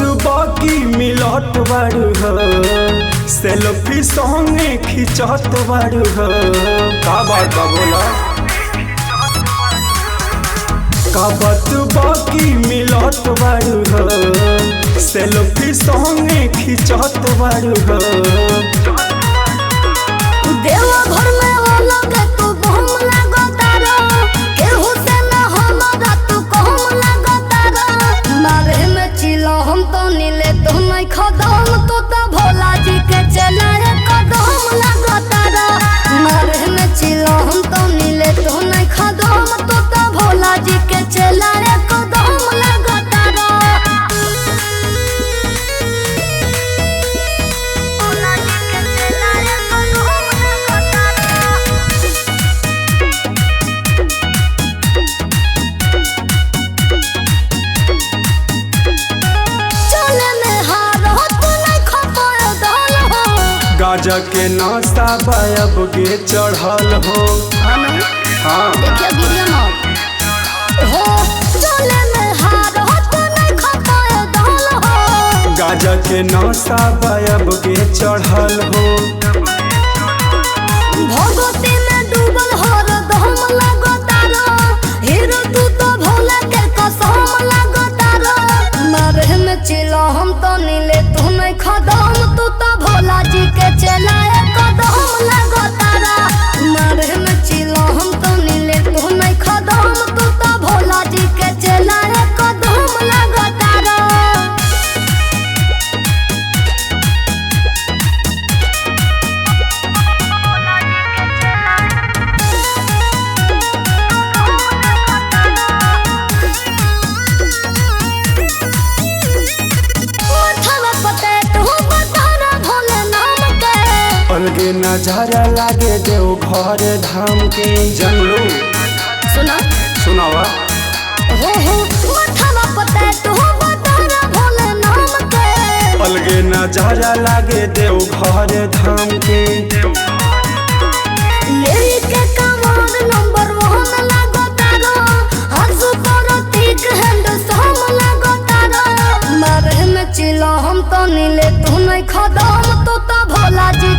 बाकी मिलत बारू हो, सेल्फी संगे खिंचत बारू हो। का बात बा बोला, का बात बाकी मिलत बारू हो, सेल्फी संगे खिंचत बारू हो। देवा घर में वो लोग तू बम लगतारा, केहू से ना हमरा तू कहम लगतारा। मारे में चिलो हम तो नीले तो नहीं खदम, तू तो भोला जी के चला रे कदम लगतारा। मारे में चिलो हम तो नीले तो नहीं खदम, तू तो भोला जी के चला रे कदम लगतारा। भोला जी के चला रे कदम लगतारा। चले में हार हो तू नहीं खपाय दाल हो। गाजा के नाश्ता बायब गे चढ़ल हो। हाँ देखिए गिरिया मत हो। चले में हार हो तू नहीं खपाय दाल हो। गाजा के नाश्ता बायब गे चढ़ल हो। भगवती में डूबल हर दम लगतारा, हीरो तू तो भोला के कसम लगतारा। मारे में चिलो हम तो नीले तू नहीं खदम, तू तो भोला जी के चला कदम लगतारा। मारे में चिलो हम तो नीले तू नहीं खदम, तू तो भोला जी के चला कदम लगतारा। मथवा पते तू बतारा भोले नाम के, अलगे नजारा लागे देव घर धाम के। जनलू सुना सुनावा, हो मथवा पते तू बतारा भोले नाम के। अलगे नजारा लागे देव घर धाम के। लेके कमाल नंबर 1 लगतारा, हंसू प्रतीक हैंड सम लगतारा। मारे में चिलो हम तो नीले तू नहीं खदम, तू तो भोला जी